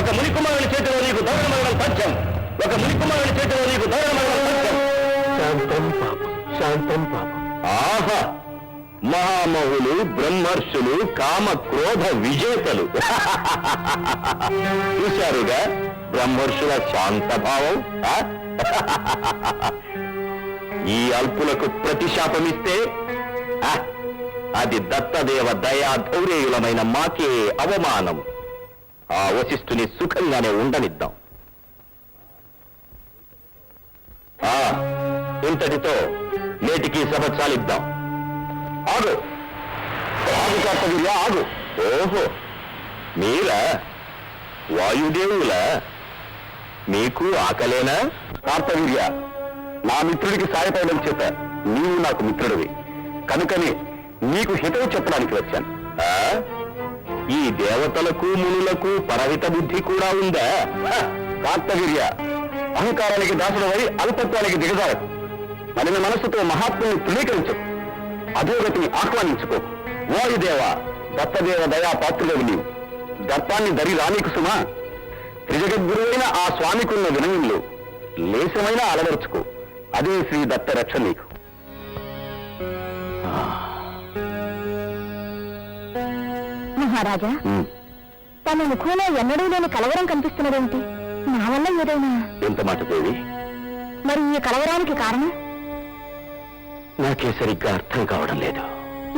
ఒక మునికుమారుని చేతిలో నీకు దారుణ మరణం సాధ్యం. ఒక మునికుమారుని చేతిలో నీకు దారుణ మరణం సాధ్యం. శాంతం పాపం, శాంతం పాపం. ఆహా, మహామహులు, బ్రహ్మర్షులు, కామ క్రోధ విజేతలు. చూశారుగా బ్రహ్మర్షుల శాంతభావం. ఈ అల్పులకు ప్రతిశాపమిస్తే అది దత్తదేవ దయా ధౌర్యయులమైన మాకే అవమానం. ఆ వశిష్ఠుని సుఖంగానే ఉండనిద్దాం. ఇంతటితో నేటికి సభ చాలిద్దాం. ఆగు ఆగు కార్తవీర్య, ఆగు. ఓహో, మీరా వాయుదేవుల? మీకు ఆకలేనా? కార్తవీర్య, నా మిత్రుడికి సాయపడడం చేత నీవు నాకు మిత్రుడివి కనుకనే నీకు హితవు చెప్పడానికి వచ్చాను. ఈ దేవతలకు మునులకు పరహిత బుద్ధి కూడా ఉందా? కార్తవీర్య, అహంకారానికి దాసుడవై అల్పత్వానికి దిగజారకు. మలిన మనస్సుతో మహాత్ముని తృణీకరించకు, అధోగతిని ఆహ్వానించుకో. వాయుదేవ, దత్తదేవ దయా పాత్రులేవు నీవు. దత్తాన్ని దరి రానీకు సుమా. త్రిజగద్గురువైన ఆ స్వామికున్న వినయంలో లేశమైన అలవరుచుకో. అదే శ్రీ దత్త రక్ష నీకు. మహారాజా, తన ముఖంలో ఎన్నడూ లేని కలవరం కనిపిస్తున్నదేంటి? నా వల్ల ఏదైనా? ఎంత మాట దేవి? మరి ఈ కలవరానికి కారణం నాకే సరిగ్గా అర్థం కావడం లేదు.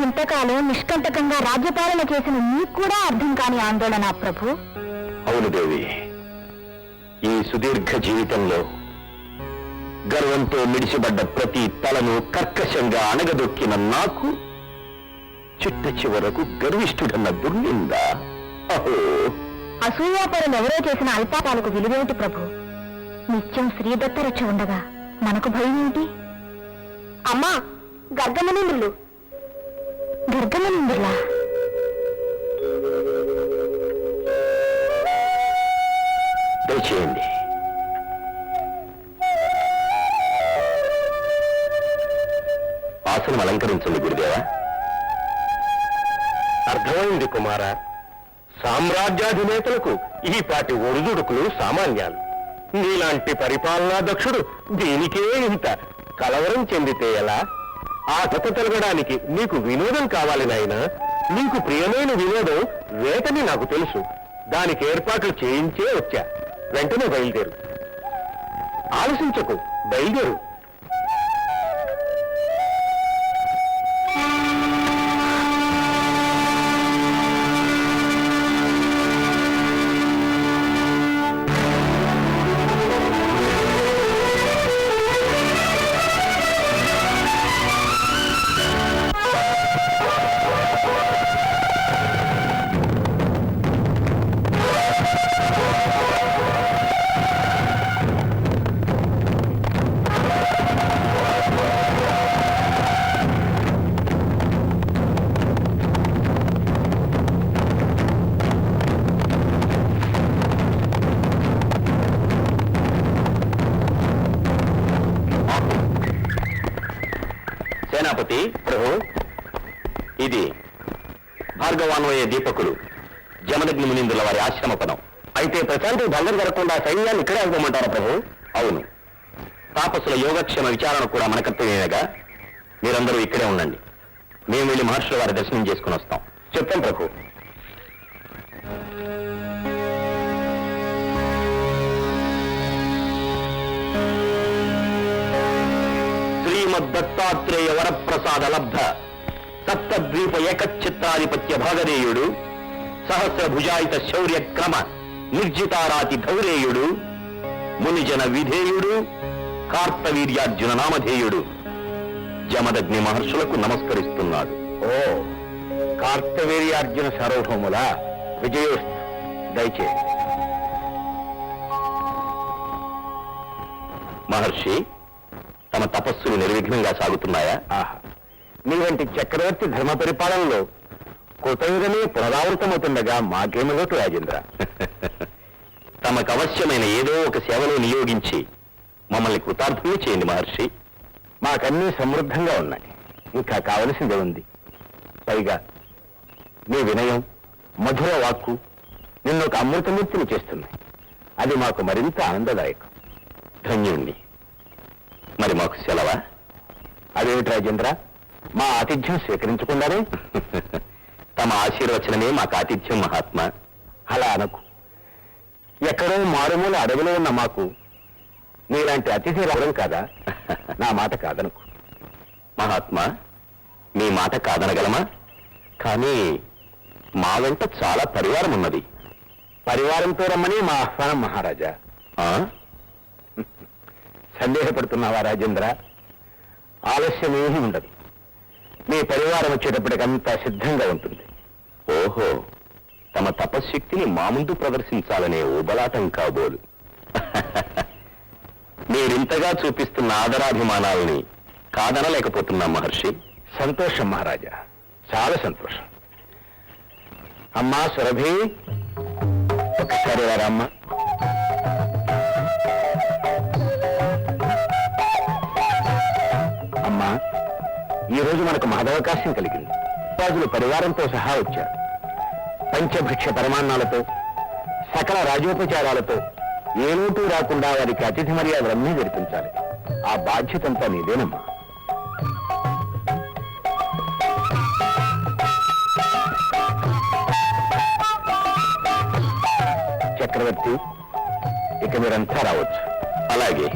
ఇంతకాలం నిష్కంటకంగా రాజ్యపాలన చేసిన నీకు కూడా అర్థం కాని ఆందోళన ప్రభు. అవును దేవి, ఈ సుదీర్ఘ జీవితంలో గర్వంతో మిడిసిబడ్డ ప్రతి తలను కర్కశంగా అణగదొక్కిన నాకు చిట్ట చివరకు గర్విష్ఠుడన్న దుర్నింద. అహో, అసూయాపరులు ఎవరో చేసిన అల్పాపాలకు విలువేమిటి ప్రభు? నిత్యం శ్రీదత్త రక్ష ఉండగా మనకు భయం ఏంటి? అమ్మా, గర్గమనింద్రులు. గర్గమనింద్రులా? దయచేయండి. ఆసనం అలంకరించండి గురుదేవా. అర్థమైంది కుమార. సామ్రాజ్యాధినేతలకు ఈ పాటి ఒడిదుడుకులు సామాన్యాలు. నీలాంటి పరిపాలనా దక్షుడు దీనికే ఇంత కలవరం చెందితే ఎలా? ఆ కథ తెలగడానికి నీకు వినోదం కావాలి నాయనా. నీకు ప్రియమైన వినోదం వేటని నాకు తెలుసు. దానికి ఏర్పాట్లు చేయించే వచ్చా. వెంటనే బయలుదేరు. ఆలోచించకు, బయలుదేరు. సేనాపతి ప్రభు, ఇది భార్గవాన్వయ దీపకులు జమదగ్ని మునీంద్రుల వారి ఆశ్రమపదం. అయితే ప్రశాంతి భంగం జరగకుండా సైన్యాన్ని ఇక్కడే అనుకోమంటారా ప్రభు? అవును, తాపసుల యోగక్షేమ విచారణ కూడా మన కర్తవ్యమేగా. మీరందరూ ఇక్కడే ఉండండి. మేము వెళ్ళి మహర్షుల వారి దర్శనం చేసుకుని వస్తాం. చెప్తాం ప్రభు. శ్రీమద్దత్తాత్రేయ వరప్రసాద లబ్ధ సప్తద్వీప ఏకచిత్రాధిపత్య భాగదేయుడు, సహస్రభుజాయిత శౌర్య క్రమ నిర్జితారాతి ధౌరేయుడు, మునిజన విధేయుడు, కార్తవీర్యార్జున నామధేయుడు జమదగ్ని మహర్షులకు నమస్కరిస్తున్నాడు. ఓ, కార్తవీర్యార్జున సార్వభౌముల విజయోస్తు. దయచేసి మహర్షి, తమ తపస్సులు నిర్విఘ్నంగా సాగుతున్నాయా? మీ వంటి చక్రవర్తి ధర్మ పరిపాలనలో కృతయుగమే పునరావృతమవుతుండగా మాకేమి లోటు రాజేంద్ర. తమకు అవశ్యమైన ఏదో ఒక సేవలో నియోగించి మమ్మల్ని కృతార్థులు చేయండి మహర్షి. మాకన్నీ సమృద్ధంగా ఉన్నాయి, ఇంకా కావలసిందే ఉంది. పైగా మీ వినయం, మధుర వాక్కు, నిన్ను ఒక అమృతమూర్తిని చేస్తుంది. అది మాకు మరింత ఆనందదాయకం. ధన్యుణ్ణి. మరి మాకు సెలవా? అదేమిటి రాజేంద్ర, మా ఆతిథ్యం స్వీకరించకుండానే? తమ ఆశీర్వచనమే మాకు ఆతిథ్యం మహాత్మా. అలా అనకు. ఎక్కడో మారుమూల అడవిలో ఉన్న మాకు నీలాంటి అతిథి రావడం కాదా? నా మాట కాదనుకు. మహాత్మా, మీ మాట కాదనగలమా? కానీ మా వెంట చాలా పరివారం ఉన్నది. పరివారంతో రమ్మని మా ఆహ్వానం మహారాజా. సందేహపడుతున్నావా రాజేంద్ర? ఆలస్యమేమీ ఉండదు. మీ పరివారం వచ్చేటప్పటికంతా సిద్ధంగా ఉంటుంది. ఓహో, తమ తపశ్శక్తిని మా ముందు ప్రదర్శించాలనే ఉబలాటం కాబోలు. మీరింతగా చూపిస్తున్న ఆదరాభిమానాలని కాదనలేకపోతున్నాం మహర్షి. సంతోషం మహారాజా, చాలా సంతోషం. అమ్మా సురభి, ఒకసారి వారమ్మా. అమ్మా, ఈ రోజు మనకు మహదవకాశం కలిగింది. రాజులు పరివారంతో సహా వచ్చారు. పంచభక్ష పరమాన్నాలతో, సకల రాజోపచారాలతో ఏ లోటు రాకుండా వారికి అతిథి మర్యాదలన్నీ జరిపించాలి. ఆ బాధ్యతంతా నీదేనమ్మా. చక్రవర్తి, ఇక మీరంతా రావచ్చు. అలాగే.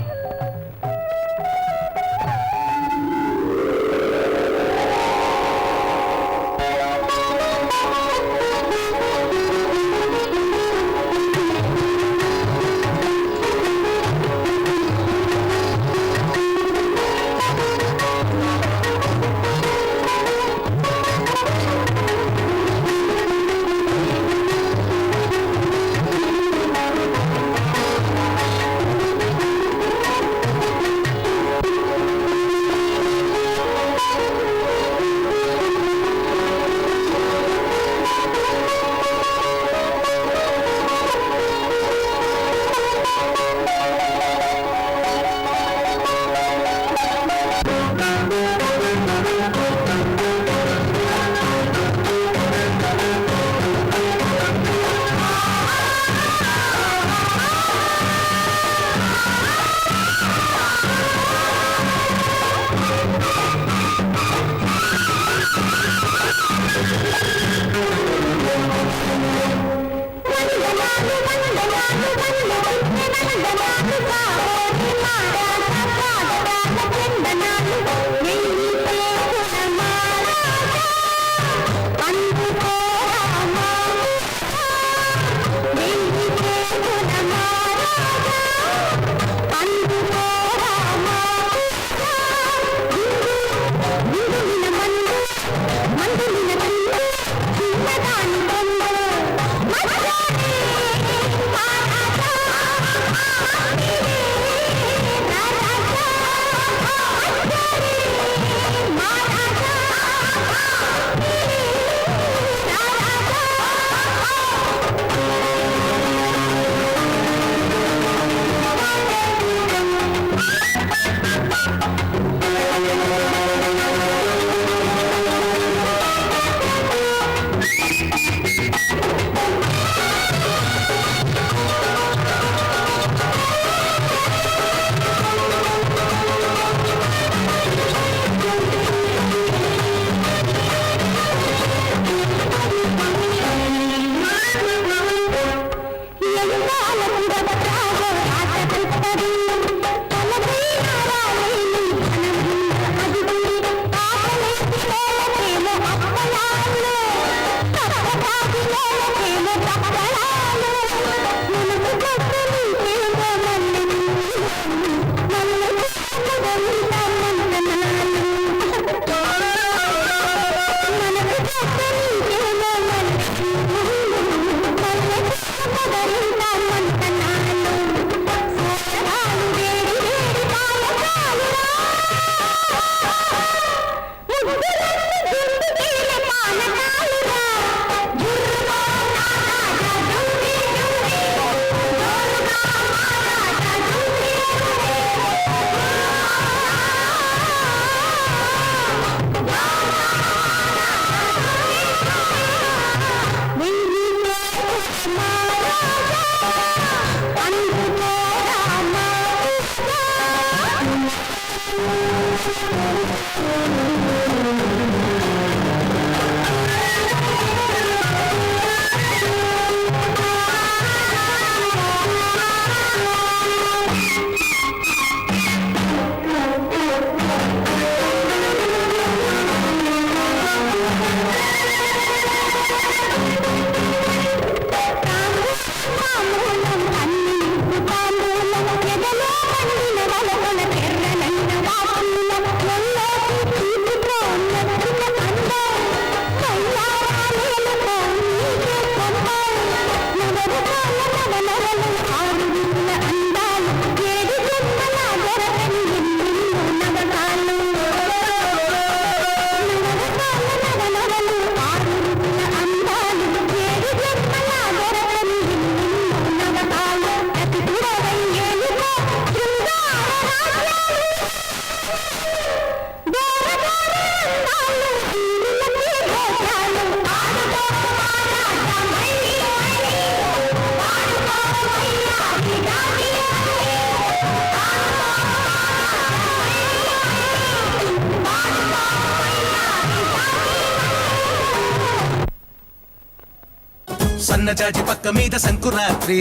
సన్నజాజి పక్క మీద సంకురాత్రి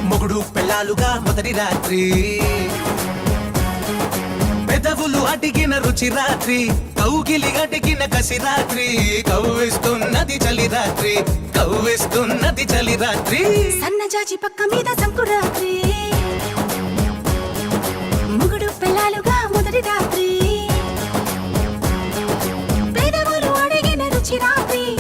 మొగుడు పెళ్ళాలుగా మొదటి రాత్రి పెదవులు అడిగిన రుచి రాత్రి కౌగిలి అడిగిన కసి రాత్రి కవ్విస్తున్నది చలి రాత్రి కవ్విస్తున్నది చలి రాత్రి సన్నజాజి పక్క మీద సంకురాత్రి